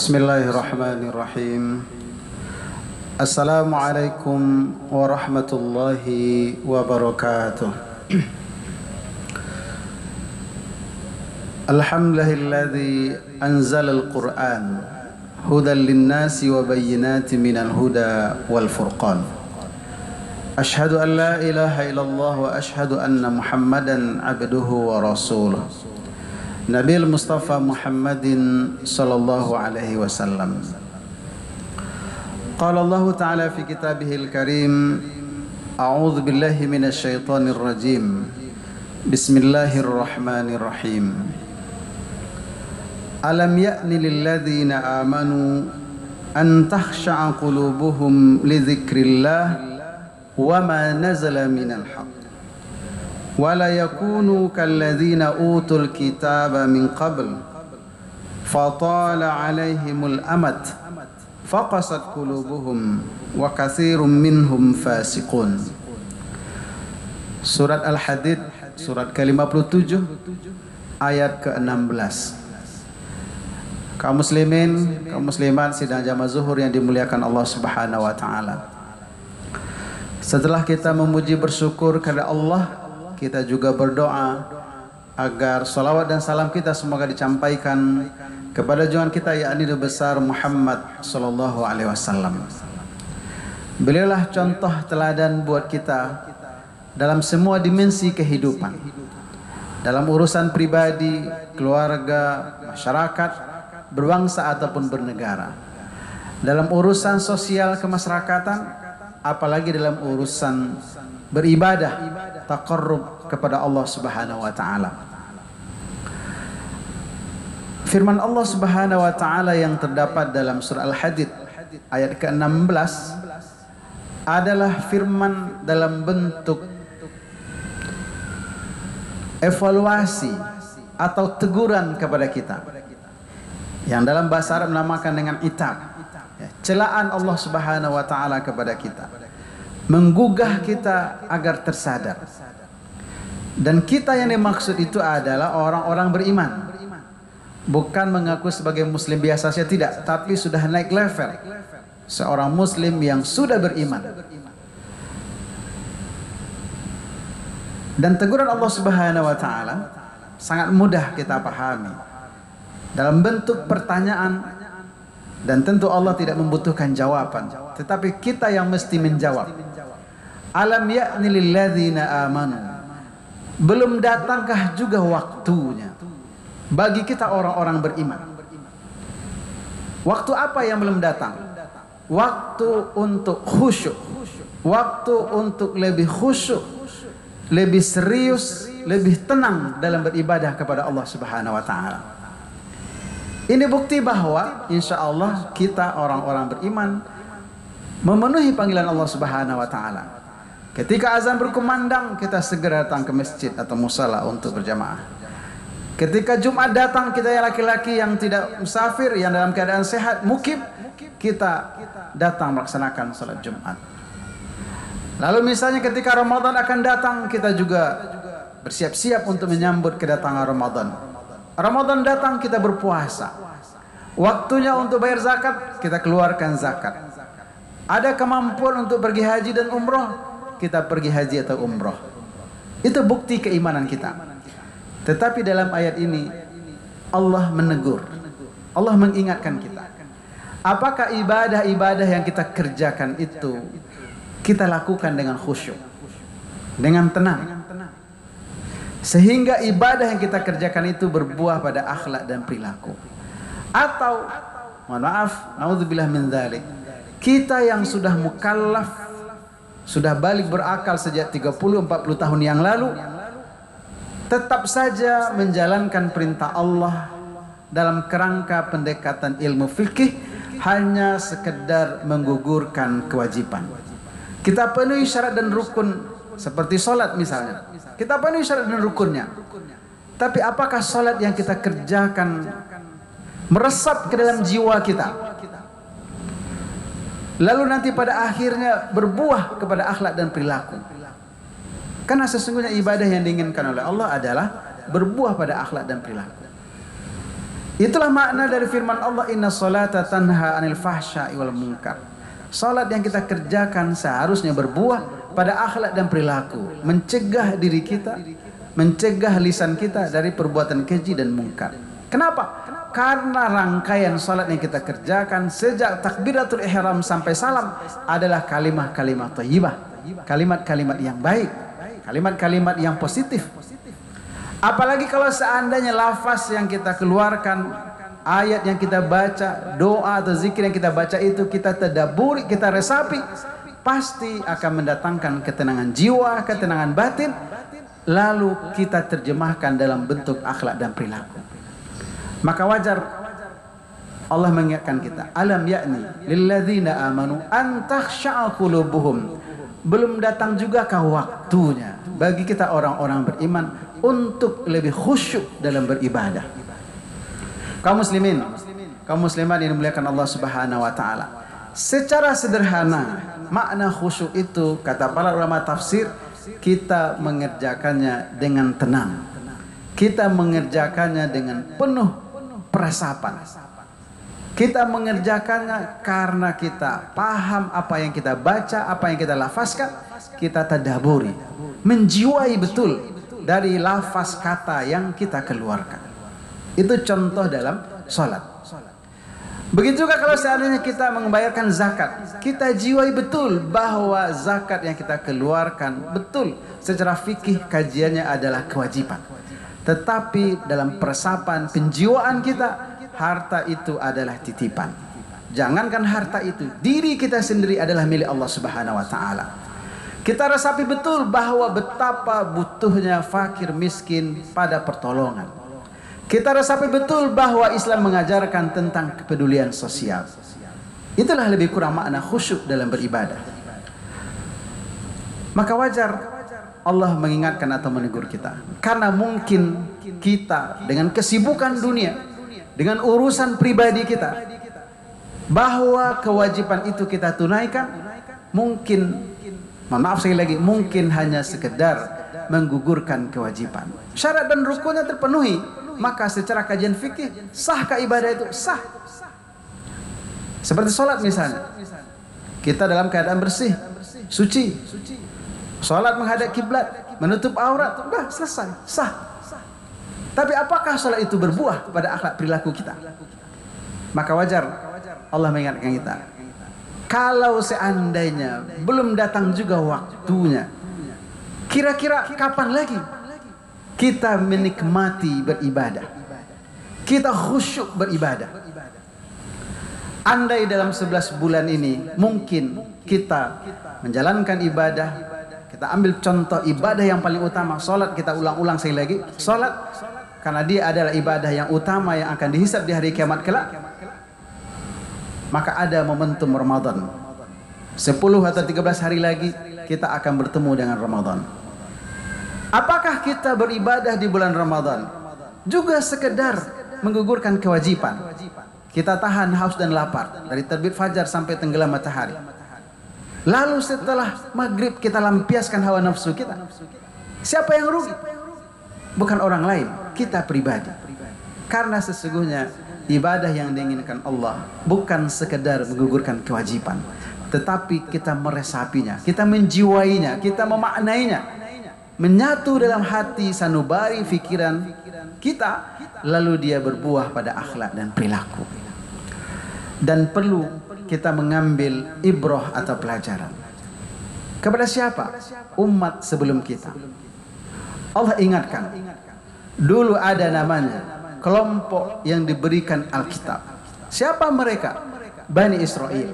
Bismillahirrahmanirrahim. Assalamualaikum warahmatullahi wabarakatuh. Alhamdulillahilladzi anzala al-Qur'an hudan lin-nasi wa bayyinatin minal huda wal furqan. Ashhadu an la ilaha illallah wa ashhadu anna Muhammadan abduhu wa rasuluh. Nabil Mustafa Muhammadin sallallahu alaihi wasallam. Qala Allah Ta'ala fi kitabihil karim, a'udzu billahi minasy syaithanir rajim. Bismillahirrahmanirrahim. Alam ya'ni lil ladzina amanu an takhsha'a qulubuhum li dzikrillah wa ma nazala minal haqq. ولا يكونوا كالذين أوتوا الكتاب من قبل فطال عليهم الأمد فقست قلوبهم وكثير منهم فاسقون. Surat Al-Hadid, surat ke-57 ayat ke-16. Kaum muslimin, kaum muslimat sidang jamaah zuhur yang dimuliakan Allah Subhanahu wa taala. Setelah kita memuji bersyukur kepada Allah, kita juga berdoa agar salawat dan salam kita semoga dicampaikan kepada junjungan kita yakni Nabi besar Muhammad sallallahu alaihi wasallam. Beliaulah contoh teladan buat kita dalam semua dimensi kehidupan. Dalam urusan pribadi, keluarga, masyarakat, berbangsa ataupun bernegara. Dalam urusan sosial kemasyarakatan, apalagi dalam urusan beribadah, taqarrub kepada Allah Subhanahu wa taala. Firman Allah Subhanahu wa taala yang terdapat dalam surah Al-Hadid ayat ke-16 adalah firman dalam bentuk evaluasi atau teguran kepada kita, yang dalam bahasa Arab dinamakan dengan itab, celaan Allah Subhanahu wa taala kepada kita, menggugah kita agar tersadar. Dan kita yang dimaksud itu adalah orang-orang beriman, bukan mengaku sebagai muslim biasa saja, tidak, tapi sudah naik level, seorang muslim yang sudah beriman. Dan teguran Allah Subhanahu wa taala sangat mudah kita pahami dalam bentuk pertanyaan, dan tentu Allah tidak membutuhkan jawaban, tetapi kita yang mesti menjawab. Alam ya'ni lil ladzina amanu, belum datangkah juga waktunya bagi kita orang-orang beriman? Waktu apa yang belum datang? Waktu untuk khusyuk, waktu untuk lebih khusyuk, lebih serius, lebih tenang dalam beribadah kepada Allah Subhanahu wa taala. Ini bukti bahwa insya Allah kita orang-orang beriman memenuhi panggilan Allah Subhanahu wa taala. Ketika azan berkumandang, kita segera datang ke masjid atau musala untuk berjamaah. Ketika Jumat datang, kita yang laki-laki yang tidak musafir, yang dalam keadaan sehat, mukim, kita datang melaksanakan salat Jumat. Lalu misalnya ketika Ramadan akan datang, kita juga bersiap-siap untuk menyambut kedatangan Ramadan. Ramadan datang, kita berpuasa. Waktunya untuk bayar zakat, kita keluarkan zakat. Ada kemampuan untuk pergi haji dan umroh, kita pergi haji atau umroh. Itu bukti keimanan kita. Tetapi dalam ayat ini Allah menegur, Allah mengingatkan kita, apakah ibadah-ibadah yang kita kerjakan itu kita lakukan dengan khusyuk, dengan tenang, sehingga ibadah yang kita kerjakan itu berbuah pada akhlak dan perilaku? Atau mohon maaf, naudzubillah min dzalik, kita yang sudah mukallaf, sudah balik berakal sejak 30-40 tahun yang lalu, tetap saja menjalankan perintah Allah dalam kerangka pendekatan ilmu fikih, hanya sekedar menggugurkan kewajiban. Kita penuhi syarat dan rukun seperti sholat misalnya, kita penuhi syarat dan rukunnya, tapi apakah sholat yang kita kerjakan meresap ke dalam jiwa kita, lalu nanti pada akhirnya berbuah kepada akhlak dan perilaku? Karena sesungguhnya ibadah yang diinginkan oleh Allah adalah berbuah pada akhlak dan perilaku. Itulah makna dari firman Allah, inna sholata tanha anil fahsya'i wal munkar. Salat yang kita kerjakan seharusnya berbuah pada akhlak dan perilaku, mencegah diri kita, mencegah lisan kita dari perbuatan keji dan mungkar. Kenapa? Karena rangkaian salat yang kita kerjakan sejak takbiratul ihram sampai salam adalah kalimat-kalimat thayyibah, kalimat-kalimat yang baik, kalimat-kalimat yang positif. Apalagi kalau seandainya lafaz yang kita keluarkan, ayat yang kita baca, doa atau zikir yang kita baca itu kita tadabburi, kita resapi, pasti akan mendatangkan ketenangan jiwa, ketenangan batin, lalu kita terjemahkan dalam bentuk akhlak dan perilaku. Maka wajar Allah mengingatkan kita, alam ya'ni lilladzina amanu an takhsha'a qulubuhum. Belum datang jugakah waktunya bagi kita orang-orang beriman untuk lebih khusyuk dalam beribadah. Kaum muslimin, kaum muslimat yang dimuliakan Allah Subhanahu wa taala. Secara sederhana, makna khusyuk itu kata para ulama tafsir, kita mengerjakannya dengan tenang. Kita mengerjakannya dengan penuh peresapan. Kita mengerjakannya karena kita paham apa yang kita baca, apa yang kita lafazkan, kita tadabburi, menjiwai betul dari lafaz kata yang kita keluarkan. Itu contoh dalam sholat. Begitu juga kalau seandainya kita membayarkan zakat, kita jiwai betul bahwa zakat yang kita keluarkan betul secara fikih kajiannya adalah kewajiban. Tetapi dalam peresapan penjiwaan kita, harta itu adalah titipan. Jangankan harta itu, diri kita sendiri adalah milik Allah Subhanahu wa taala. Kita resapi betul bahwa betapa butuhnya fakir miskin pada pertolongan. Kita resapi betul bahwa Islam mengajarkan tentang kepedulian sosial. Itulah lebih kurang makna khusyuk dalam beribadah. Maka wajar Allah mengingatkan atau menegur kita. Karena mungkin kita dengan kesibukan dunia, dengan urusan pribadi kita, bahwa kewajiban itu kita tunaikan, mungkin, maaf sekali lagi, mungkin hanya sekedar menggugurkan kewajiban. Syarat dan rukunnya terpenuhi, maka secara kajian fikih sahkah ibadah itu? Sah. Seperti sholat misalnya, kita dalam keadaan bersih, suci, sholat menghadap kiblat, menutup aurat, udah selesai, sah. Tapi apakah sholat itu berbuah pada akhlak perilaku kita? Maka wajar Allah mengingatkan kita, kalau seandainya belum datang juga waktunya, kira-kira kapan lagi kita menikmati beribadah, kita khusyuk beribadah? Andai dalam 11 bulan ini mungkin kita menjalankan ibadah, kita ambil contoh ibadah yang paling utama, sholat, kita ulang-ulang sekali lagi, sholat, karena dia adalah ibadah yang utama yang akan dihisab di hari kiamat kelak. Maka ada momentum Ramadan, 10 atau 13 hari lagi kita akan bertemu dengan Ramadan. Apakah kita beribadah di bulan Ramadan juga sekedar menggugurkan kewajiban? Kita tahan haus dan lapar dari terbit fajar sampai tenggelam matahari. Lalu setelah maghrib kita lampiaskan hawa nafsu kita. Siapa yang rugi? Bukan orang lain, kita pribadi. Karena sesungguhnya ibadah yang diinginkan Allah bukan sekedar menggugurkan kewajiban, tetapi kita meresapinya, kita menjiwainya, kita memaknainya, menyatu dalam hati sanubari pikiran kita, lalu dia berbuah pada akhlak dan perilaku. Dan perlu kita mengambil ibrah atau pelajaran. Kepada siapa? Umat sebelum kita. Allah ingatkan, dulu ada namanya kelompok yang diberikan Alkitab. Siapa mereka? Bani Israel.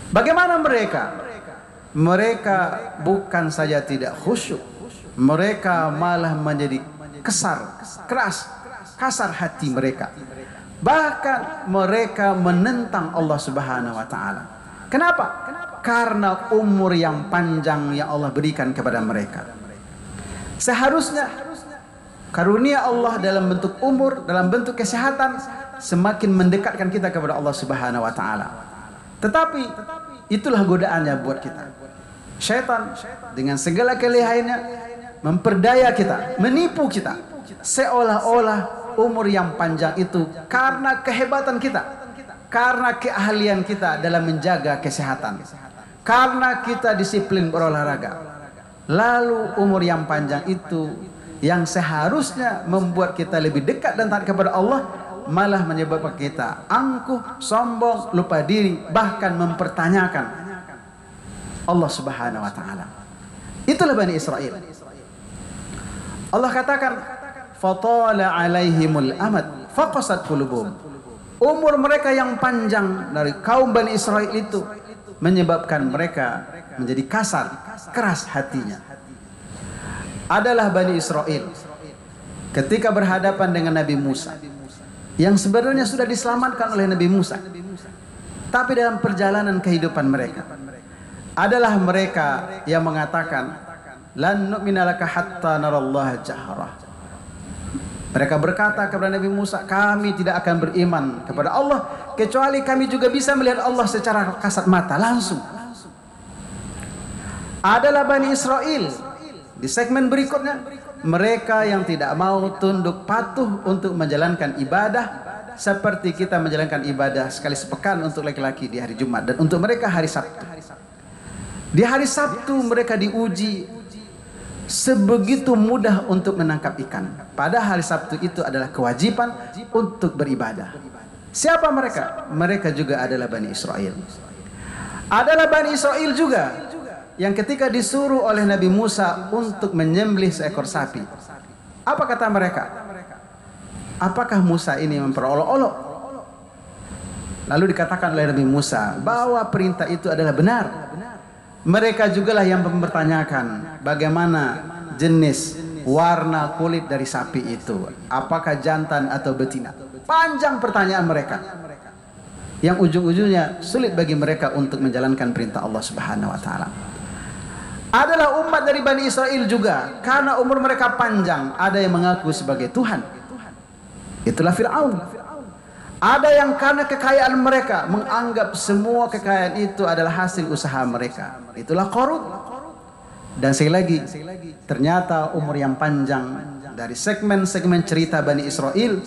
Bagaimana mereka? Mereka bukan saja tidak khusyuk, mereka malah menjadi keras, kasar hati mereka. Bahkan mereka menentang Allah Subhanahu wa taala. Kenapa? Karena umur yang panjang yang Allah berikan kepada mereka. Seharusnya karunia Allah dalam bentuk umur, dalam bentuk kesehatan semakin mendekatkan kita kepada Allah Subhanahu wa taala. Tetapi itulah godaannya buat kita. Syaitan dengan segala kelihayannya memperdaya kita, menipu kita, seolah-olah umur yang panjang itu karena kehebatan kita, karena keahlian kita dalam menjaga kesehatan, karena kita disiplin berolahraga. Lalu umur yang panjang itu yang seharusnya membuat kita lebih dekat dan taat kepada Allah, malah menyebabkan kita angkuh, sombong, lupa diri, bahkan mempertanyakan Allah Subhanahu wa taala. Itulah Bani Israel. Allah katakan, "Fatala 'alaihimul amad faqasat qulubuhum." Umur mereka yang panjang dari kaum Bani Israel itu menyebabkan mereka menjadi kasar, keras hatinya. Adalah Bani Israel ketika berhadapan dengan Nabi Musa yang sebenarnya sudah diselamatkan oleh Nabi Musa, tapi dalam perjalanan kehidupan mereka adalah mereka yang mengatakan, "Lan nu'mina laka hatta narallaha jahrah." Mereka berkata kepada Nabi Musa, "Kami tidak akan beriman kepada Allah kecuali kami juga bisa melihat Allah secara kasat mata langsung." Adalah Bani Israel di segmen berikutnya, mereka yang tidak mau tunduk patuh untuk menjalankan ibadah seperti kita menjalankan ibadah sekali sepekan untuk laki-laki di hari Jumat, dan untuk mereka hari Sabtu. Di hari Sabtu mereka diuji sebegitu mudah untuk menangkap ikan. Padahal hari Sabtu itu adalah kewajiban untuk beribadah. Siapa mereka? Mereka juga adalah Bani Israel. Adalah Bani Israel juga yang ketika disuruh oleh Nabi Musa untuk menyembelih seekor sapi, apa kata mereka? Apakah Musa ini memperolok-olok? Lalu dikatakan oleh Nabi Musa bahwa perintah itu adalah benar. Mereka jugalah yang mempertanyakan bagaimana jenis warna kulit dari sapi itu, apakah jantan atau betina. Panjang pertanyaan mereka, yang ujung-ujungnya sulit bagi mereka untuk menjalankan perintah Allah Subhanahu wa taala. Adalah umat dari Bani Israel juga, karena umur mereka panjang, ada yang mengaku sebagai Tuhan. Itulah Fir'aun. Ada yang karena kekayaan mereka menganggap semua kekayaan itu adalah hasil usaha mereka. Itulah Qarun. Dan sekali lagi, ternyata umur yang panjang dari segmen-segmen cerita Bani Israel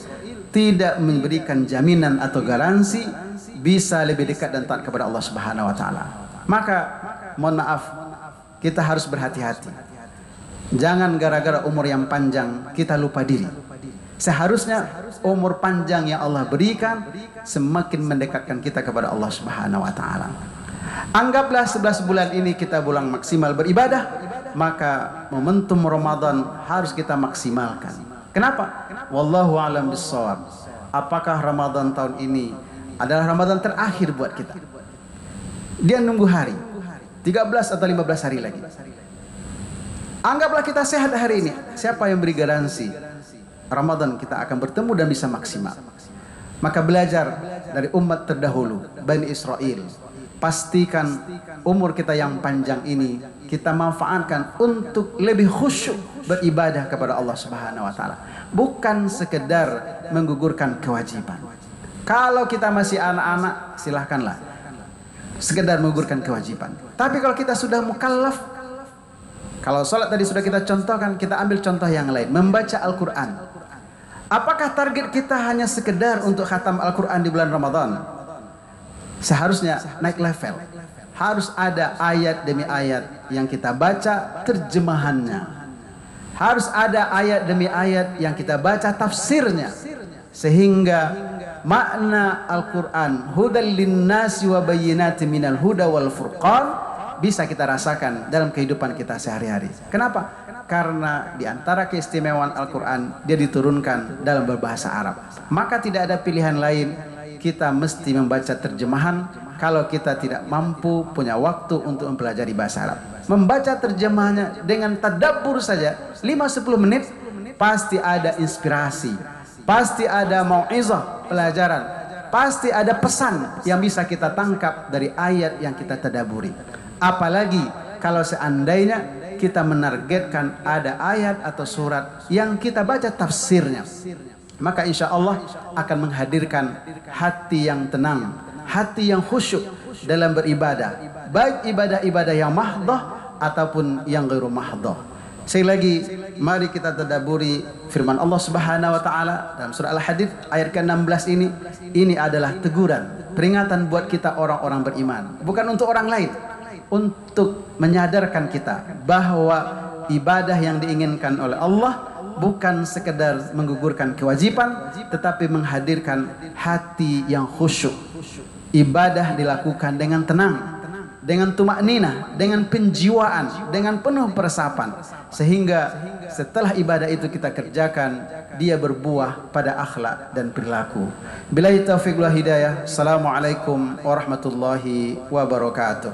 tidak memberikan jaminan atau garansi bisa lebih dekat dan taat kepada Allah Subhanahu wa taala. Maka mohon maaf, kita harus berhati-hati. Jangan gara-gara umur yang panjang kita lupa diri. Seharusnya umur panjang yang Allah berikan semakin mendekatkan kita kepada Allah Subhanahu wa taala. Anggaplah 11 bulan ini kita bulan maksimal beribadah, maka momentum Ramadan harus kita maksimalkan. Kenapa? Wallahu a'lam bissawab. Apakah Ramadan tahun ini adalah Ramadan terakhir buat kita? Dia nunggu hari 13 atau 15 hari lagi. Anggaplah kita sehat hari ini. Siapa yang beri garansi Ramadan kita akan bertemu dan bisa maksimal? Maka belajar dari umat terdahulu Bani Israel. Pastikan umur kita yang panjang ini kita manfaatkan untuk lebih khusyuk beribadah kepada Allah Subhanahu wa taala, bukan sekedar menggugurkan kewajiban. Kalau kita masih anak-anak, silahkanlah sekedar menggugurkan kewajiban. Tapi kalau kita sudah mukallaf, kalau sholat tadi sudah kita contohkan, kita ambil contoh yang lain, membaca Al-Quran. Apakah target kita hanya sekedar untuk khatam Al-Quran di bulan Ramadan? Seharusnya naik level. Harus ada ayat demi ayat yang kita baca terjemahannya. Harus ada ayat demi ayat yang kita baca tafsirnya. Sehingga makna Al-Quran hudal linnasi wa bayyinatin minal huda wal furqan bisa kita rasakan dalam kehidupan kita sehari-hari. Kenapa? Karena di antara keistimewaan Al-Quran, dia diturunkan dalam berbahasa Arab. Maka tidak ada pilihan lain, kita mesti membaca terjemahan kalau kita tidak mampu punya waktu untuk mempelajari bahasa Arab. Membaca terjemahannya dengan tadabbur saja 5-10 menit, pasti ada inspirasi, pasti ada mau'izah, pelajaran, pasti ada pesan yang bisa kita tangkap dari ayat yang kita tadabburi. Apalagi kalau seandainya kita menargetkan ada ayat atau surat yang kita baca tafsirnya, maka insya Allah akan menghadirkan hati yang tenang, hati yang khusyuk dalam beribadah, baik ibadah-ibadah yang mahdoh ataupun yang ghairu mahdoh. Sekali lagi, mari kita tadabburi firman Allah Subhanahu wa taala dalam surah Al-Hadid ayat ke-16 ini. Ini adalah teguran, peringatan buat kita orang-orang beriman, bukan untuk orang lain, untuk menyadarkan kita bahwa ibadah yang diinginkan oleh Allah bukan sekedar menggugurkan kewajiban, tetapi menghadirkan hati yang khusyuk. Ibadah dilakukan dengan tenang, dengan tumakninah, dengan penjiwaan, dengan penuh peresapan, sehingga setelah ibadah itu kita kerjakan, dia berbuah pada akhlak dan perilaku. Billahi taufiq wal hidayah. Assalamualaikum warahmatullahi wabarakatuh.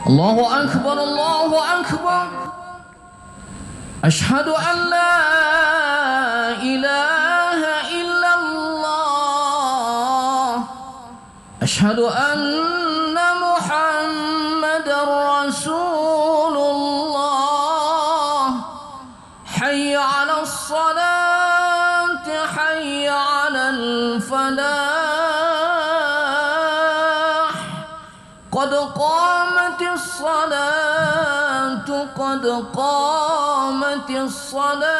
Allahu akbar, Allahu akbar. Ashhadu an la ilaha illallah. Ashhadu anna Muhammadar Rasulullah. Hayya 'alas salati, hayya 'alal falah. Qad qamatis salatu, qad qamatis salah.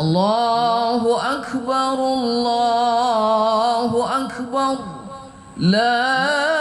Allahu akbar, Allahu akbar. La